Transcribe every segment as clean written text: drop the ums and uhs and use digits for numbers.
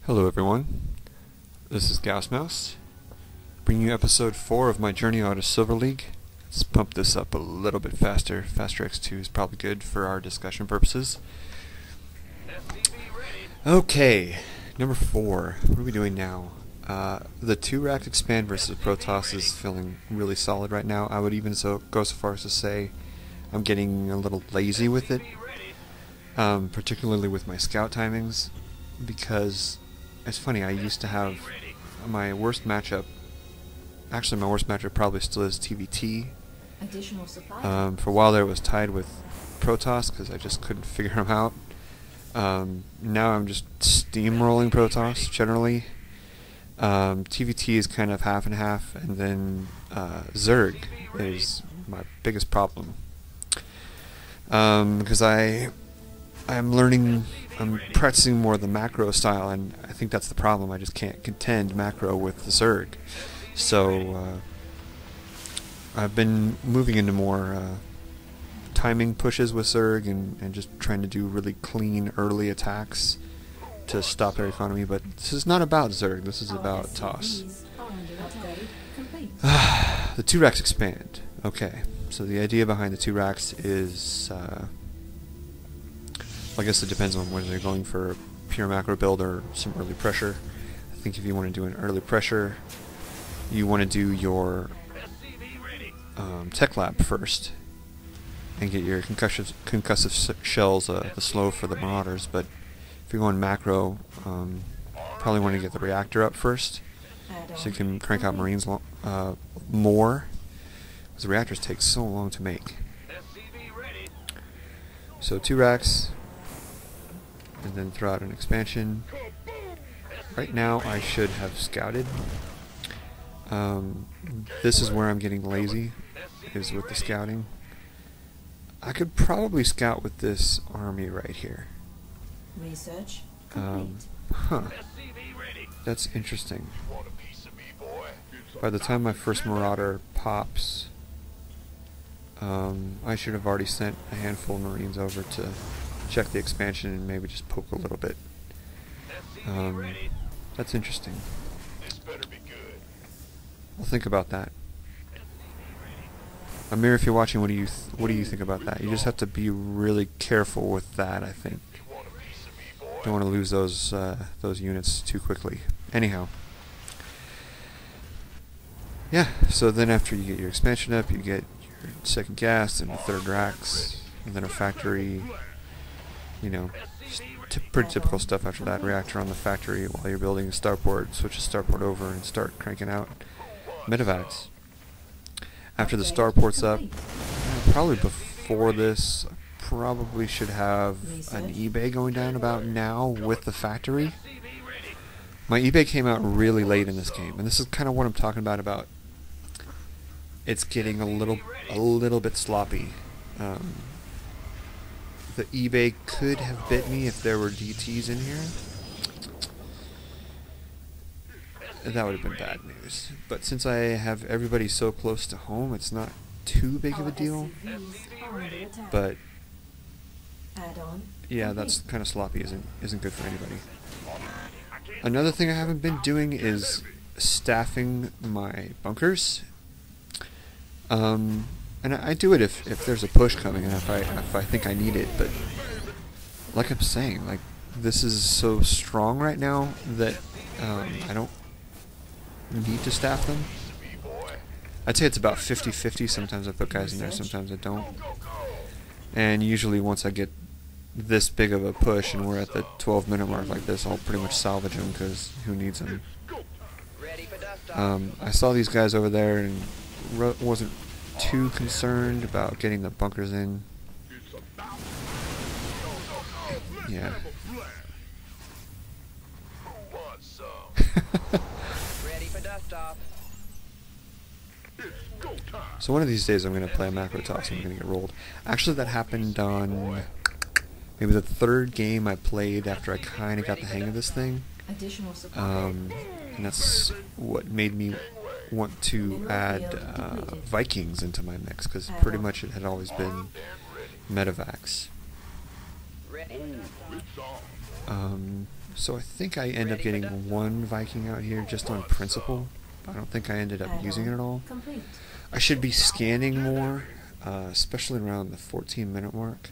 Hello everyone, this is Mouse, bringing you episode 4 of my journey out of Silver League. Let's pump this up a little bit faster. Faster X2 is probably good for our discussion purposes. Okay, number 4, what are we doing now? The 2-rack expand versus Protoss is feeling really solid right now. I would even go so far as to say I'm getting a little lazy with it, particularly with my scout timings, because it's funny, I used to have my worst matchup, actually my worst matchup probably still is TvP. For a while there it was tied with Protoss because I just couldn't figure them out. Now I'm just steamrolling Protoss generally. TvT is kind of half and half, and then Zerg is my biggest problem. Because I'm learning, I'm practicing more the macro style, and I think that's the problem. I just can't contend macro with the Zerg. So I've been moving into more timing pushes with Zerg and just trying to do really clean early attacks to stop their economy. But this is not about Zerg, this is about TOS. The 2 racks expand. Okay, so the idea behind the 2 racks is I guess it depends on whether they're going for a pure macro build or some early pressure. I think if you want to do an early pressure, you want to do your tech lab first and get your concussive shells the slow for the marauders. But if you're going macro, probably want to get the reactor up first so you can crank out marines more, because the reactors take so long to make. So 2 racks, and then throw out an expansion. Right now I should have scouted. This is where I'm getting lazy, is with the scouting. I could probably scout with this army right here. Research Huh. That's interesting. By the time my first marauder pops, I should have already sent a handful of marines over to check the expansion and maybe just poke a little bit. That's interesting. I'll think about that. Amir, if you're watching, what do you think about that? You just have to be really careful with that, I think. Don't want to lose those units too quickly. Anyhow. Yeah, so then after you get your expansion up, you get your 2nd gas and 3rd racks, and then a factory. You know, pretty typical stuff after that. Reactor on the factory while you're building a starport. Switch the starport over and start cranking out medevacs. After the starport's up, probably before this, probably should have an eBay going down about now with the factory. My eBay came out really late in this game, and this is kind of what I'm talking about. It's getting a little bit sloppy. The eBay could have bit me if there were DTs in here. That would have been bad news. But since I have everybody so close to home, it's not too big of a deal. But yeah, that's kind of sloppy. Isn't good for anybody. Another thing I haven't been doing is staffing my bunkers. And I do it if there's a push coming and if I think I need it, but like I'm saying, like, this is so strong right now that I don't need to staff them. I'd say it's about 50-50. Sometimes I put guys in there, sometimes I don't. And usually once I get this big of a push and we're at the 12-minute mark like this, I'll pretty much salvage them, because who needs them? I saw these guys over there and wasn't too concerned about getting the bunkers in. Yeah. So one of these days I'm going to play a macro toss and I'm going to get rolled. Actually, that happened on maybe the 3rd game I played after I kind of got the hang of this thing. And that's what made me want to add Vikings into my mix, because pretty much it had always been medevacs. So I think I end up getting one Viking out here just on principle. I don't think I ended up using it at all. Complete. I should be scanning more, especially around the 14-minute mark.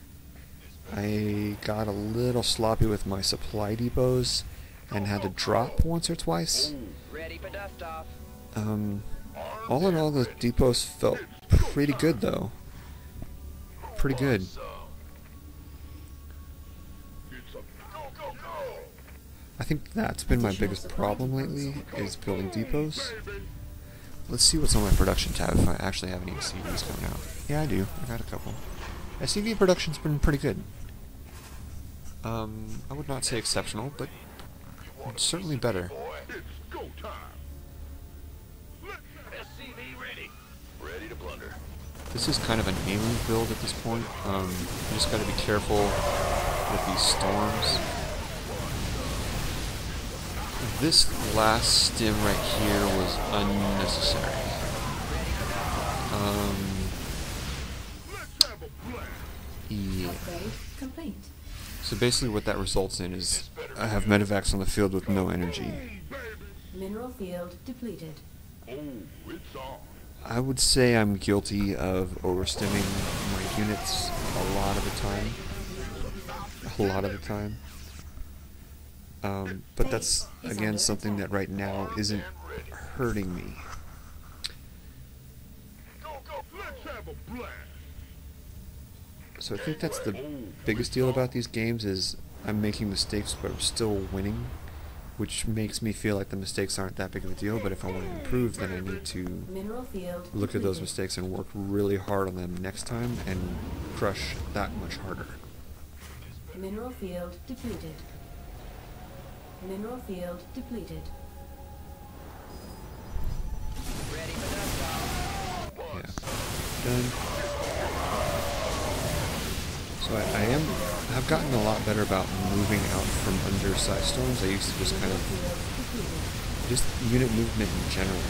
I got a little sloppy with my supply depots and had to drop once or twice. All in all, the depots felt pretty good though. Pretty good. I think that's been my biggest problem lately, is building depots. Let's see what's on my production tab, if I actually have any SCVs coming out. Yeah, I do. I got a couple. SCV production's been pretty good. I would not say exceptional, but certainly better. This is kind of an alien build at this point. You just gotta be careful with these storms. This last stim right here was unnecessary. Yeah. Complete. So basically what that results in is I have medevacs on the field with no energy. Mineral field depleted. I would say I'm guilty of overstimming my units a lot of the time. But that's, again, something that right now isn't hurting me. So I think that's the biggest deal about these games, is I'm making mistakes but I'm still winning, which makes me feel like the mistakes aren't that big of a deal, but if I want to improve, then I need to look at those mistakes and work really hard on them next time and crush that much harder. Mineral field depleted. Mineral field depleted. Yeah. Done. So I've gotten a lot better about moving out from undersized storms. I used to just kind of, just unit movement in general,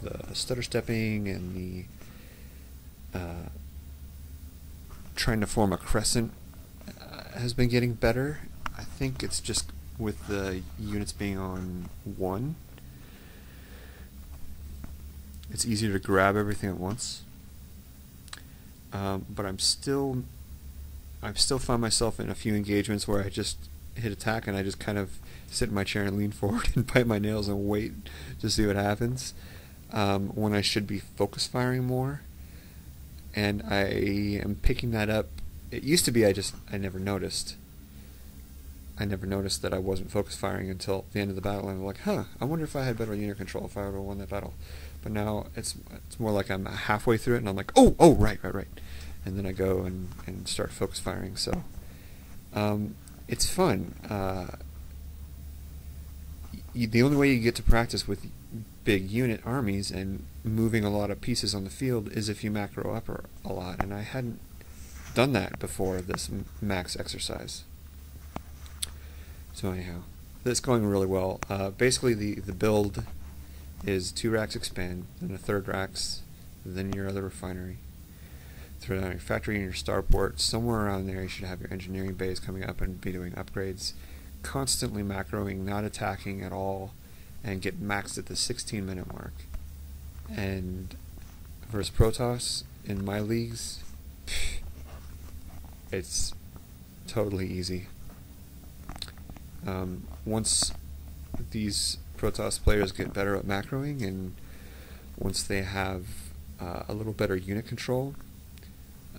the stutter stepping and the trying to form a crescent has been getting better. I think it's just with the units being on 1, it's easier to grab everything at once. But I still find myself in a few engagements where I just hit attack and I just kind of sit in my chair and lean forward and bite my nails and wait to see what happens, when I should be focus firing more. And I am picking that up. It used to be I never noticed. I never noticed that I wasn't focus firing until the end of the battle, and I'm like, huh, I wonder if I had better unit control, if I would have won that battle. But now it's more like I'm halfway through it and I'm like, oh, right. And then I go and start focus firing. So it's fun. The only way you get to practice with big unit armies and moving a lot of pieces on the field is if you macro up a lot, and I hadn't done that before this max exercise. So anyhow, that's going really well. Basically the build is 2 racks expand, then a 3rd racks, then your other refinery. Throw down your factory and your starport. Somewhere around there you should have your engineering base coming up and be doing upgrades. Constantly macroing, not attacking at all, and get maxed at the 16-minute mark. And versus Protoss, in my leagues, it's totally easy. Once these Protoss players get better at macroing, and once they have a little better unit control,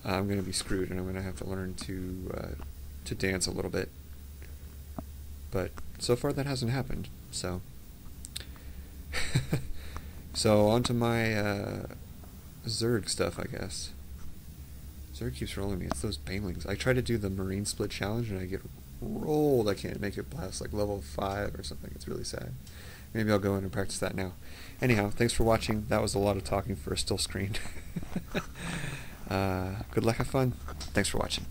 I'm going to be screwed, and I'm going to have to learn to dance a little bit. But so far that hasn't happened, so so on to my Zerg stuff, I guess. Zerg keeps rolling me. It's those banelings. I try to do the Marine Split Challenge and I get rolled. I can't make it past like level 5 or something. It's really sad. Maybe I'll go in and practice that now. Anyhow, thanks for watching. That was a lot of talking for a still screen. Good luck, have fun. Thanks for watching.